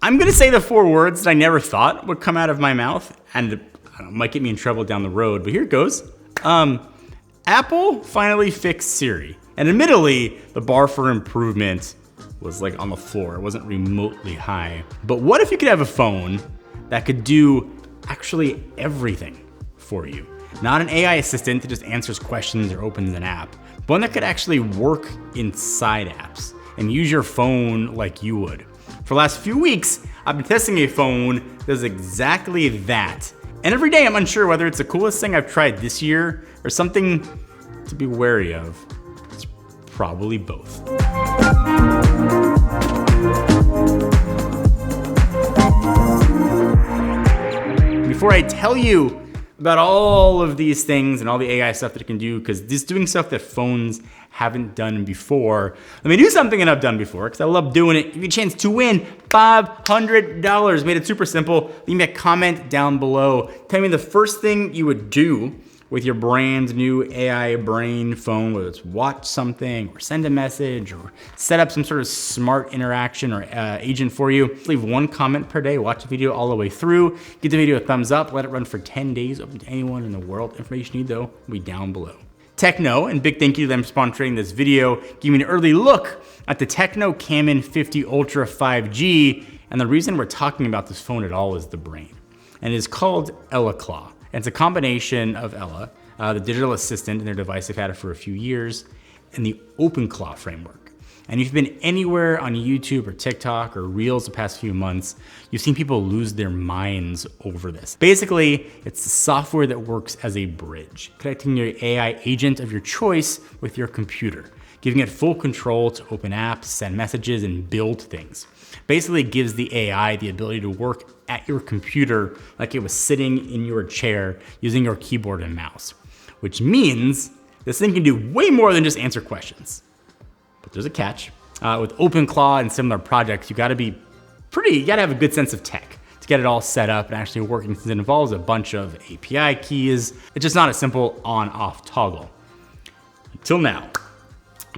I'm gonna say the 4 words that I never thought would come out of my mouth, and it might get me in trouble down the road, but here it goes. Apple finally fixed Siri. And admittedly, the bar for improvement was like on the floor. It wasn't remotely high. But what if you could have a phone that could do actually everything for you? Not an AI assistant that just answers questions or opens an app, but one that could actually work inside apps and use your phone like you would. For the last few weeks, I've been testing a phone that does exactly that. And every day I'm unsure whether it's the coolest thing I've tried this year or something to be wary of. It's probably both. Before I tell you about all of these things and all the AI stuff that it can do, because this is doing stuff that phones haven't done before. Let me do something that I've done before, because I love doing it. Give you a chance to win $500. Made it super simple. Leave me a comment down below. Tell me the first thing you would do with your brand new AI brain phone, whether it's watch something or send a message or set up some sort of smart interaction or agent for you. Leave 1 comment per day, watch the video all the way through, give the video a thumbs up, let it run for 10 days, open to anyone in the world. Information you need though will be down below. TECNO, and big thank you to them sponsoring this video, give me an early look at the TECNO Camon 50 Ultra 5G, and the reason we're talking about this phone at all is the brain. And it is called EllaClaw. And it's a combination of Ella, the digital assistant in their device, they've had it for a few years, and the OpenClaw framework. And if you've been anywhere on YouTube or TikTok or Reels the past few months, you've seen people lose their minds over this. Basically, it's the software that works as a bridge, connecting your AI agent of your choice with your computer, giving it full control to open apps, send messages, and build things. Basically, it gives the AI the ability to work at your computer like it was sitting in your chair using your keyboard and mouse, which means this thing can do way more than just answer questions. But there's a catch. With OpenClaw and similar projects, you gotta have a good sense of tech to get it all set up and actually working, since it involves a bunch of API keys. It's just not a simple on-off toggle. Until now.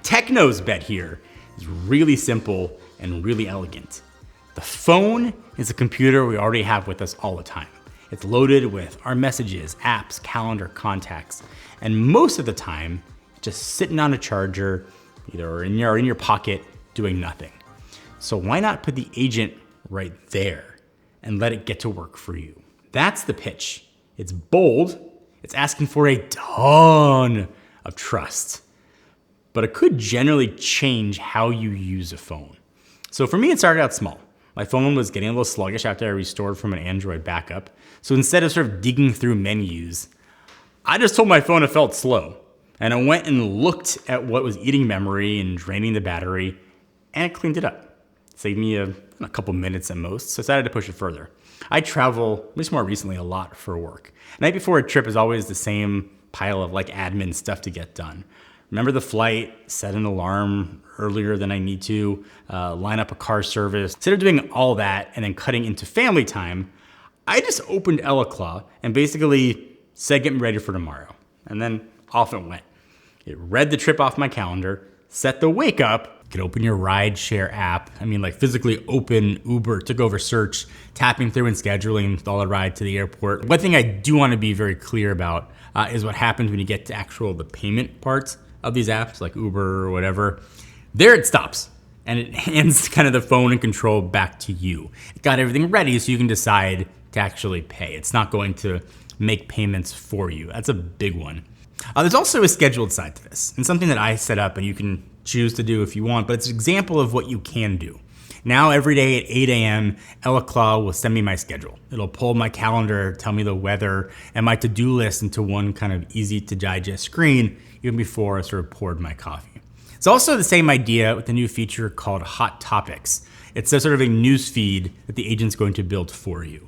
TECNO's bet here is really simple and really elegant. The phone is a computer we already have with us all the time. It's loaded with our messages, apps, calendar, contacts, and most of the time, just sitting on a charger, either in your pocket, doing nothing. So why not put the agent right there and let it get to work for you? That's the pitch. It's bold, it's asking for a ton of trust, but it could generally change how you use a phone. So for me, it started out small. My phone was getting a little sluggish after I restored from an Android backup. So instead of sort of digging through menus, I just told my phone it felt slow. And I went and looked at what was eating memory and draining the battery, and it cleaned it up. Saved me a couple minutes at most, so I decided to push it further. I travel, at least more recently, a lot for work. Night before a trip is always the same pile of like admin stuff to get done. Remember the flight, set an alarm earlier than I need to, line up a car service. Instead of doing all that and then cutting into family time, I just opened EllaClaw and basically said, get me ready for tomorrow. And then off it went. It read the trip off my calendar, set the wake up. You could open your rideshare app. I mean, like physically open Uber, took over search, tapping through and scheduling, install a ride to the airport. One thing I do want to be very clear about is what happens when you get to the payment parts of these apps like Uber or whatever. There it stops and it hands kind of the phone and control back to you. It got everything ready so you can decide to actually pay. It's not going to make payments for you. That's a big one. There's also a scheduled side to this, and something that I set up and you can choose to do if you want, but it's an example of what you can do. Now every day at 8 a.m., EllaClaw will send me my schedule. It'll pull my calendar, tell me the weather, and my to-do list into one kind of easy to digest screen, even before I sort of poured my coffee. It's also the same idea with the new feature called Hot Topics. It's a sort of a news feed that the agent's going to build for you.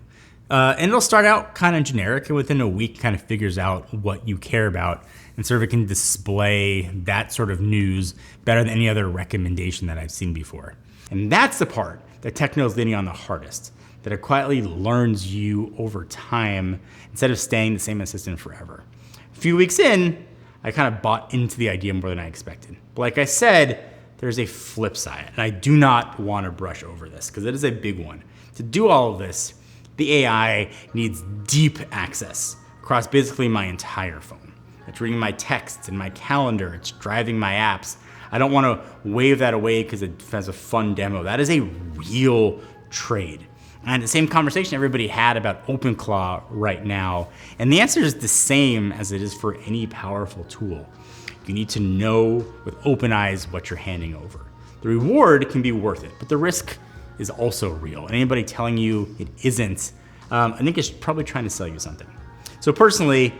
And it'll start out kind of generic, and within a week kind of figures out what you care about, and sort of it can display that sort of news better than any other recommendation that I've seen before. And that's the part that TECNO is leaning on the hardest, that it quietly learns you over time instead of staying the same assistant forever. A few weeks in, I kind of bought into the idea more than I expected. But like I said, there's a flip side. And I do not want to brush over this because it is a big one. To do all of this, the AI needs deep access across basically my entire phone. It's reading my texts and my calendar. It's driving my apps. I don't want to wave that away because it has a fun demo. That is a real trade. And the same conversation everybody had about OpenClaw right now. And the answer is the same as it is for any powerful tool. You need to know with open eyes what you're handing over. The reward can be worth it, but the risk is also real. And anybody telling you it isn't, I think is probably trying to sell you something. So personally,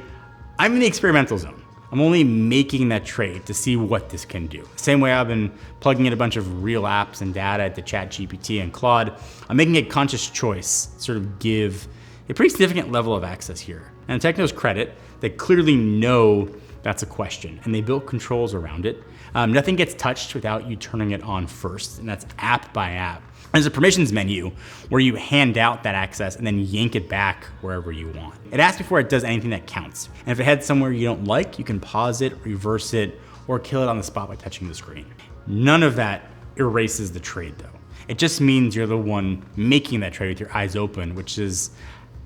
I'm in the experimental zone. I'm only making that trade to see what this can do. Same way I've been plugging in a bunch of real apps and data to ChatGPT and Claude, I'm making a conscious choice to sort of give a pretty significant level of access here. And Tecno's credit, they clearly know that's a question and they built controls around it. Nothing gets touched without you turning it on first, and that's app by app. There's a permissions menu where you hand out that access and then yank it back wherever you want. It asks before it does anything that counts. And if it heads somewhere you don't like, you can pause it, reverse it, or kill it on the spot by touching the screen. None of that erases the trade though. It just means you're the one making that trade with your eyes open, which is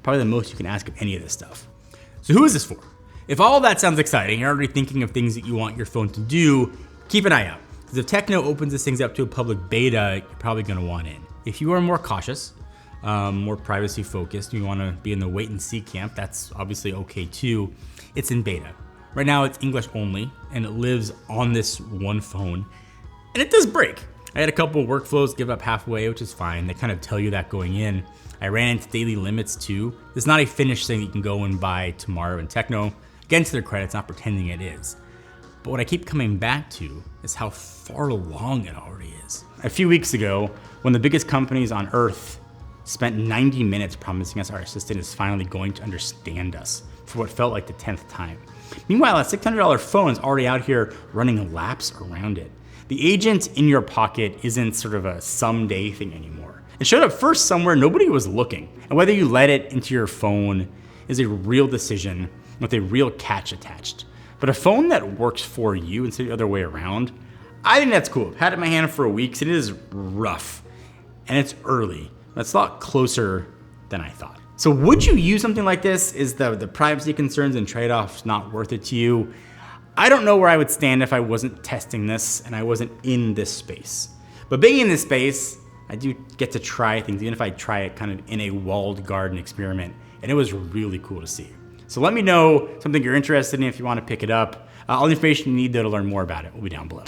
probably the most you can ask of any of this stuff. So who is this for? If all of that sounds exciting, you're already thinking of things that you want your phone to do, keep an eye out. Because if Tecno opens this things up to a public beta, you're probably gonna want in. If you are more cautious, more privacy focused, you wanna be in the wait and see camp, that's obviously okay too. It's in beta. Right now it's English only, and it lives on this one phone, and it does break. I had a couple of workflows give up halfway, which is fine. They kind of tell you that going in. I ran into daily limits too. It's not a finished thing that you can go and buy tomorrow in Tecno. Again, to their credit, it's not pretending it is. But what I keep coming back to is how far along it already is. A few weeks ago, when the biggest companies on earth spent 90 minutes promising us our assistant is finally going to understand us for what felt like the 10th time. Meanwhile, a $600 phone is already out here running laps around it. The agent in your pocket isn't sort of a someday thing anymore. It showed up first somewhere nobody was looking. And whether you let it into your phone is a real decision with a real catch attached. But a phone that works for you instead of the other way around, I think that's cool. I've had it in my hand for a week, and it is rough. And it's early. That's a lot closer than I thought. So would you use something like this? Is the privacy concerns and trade-offs not worth it to you? I don't know where I would stand if I wasn't testing this and I wasn't in this space. But being in this space, I do get to try things, even if I try it kind of in a walled garden experiment. And it was really cool to see. So let me know something you're interested in if you want to pick it up. All the information you need though to learn more about it will be down below.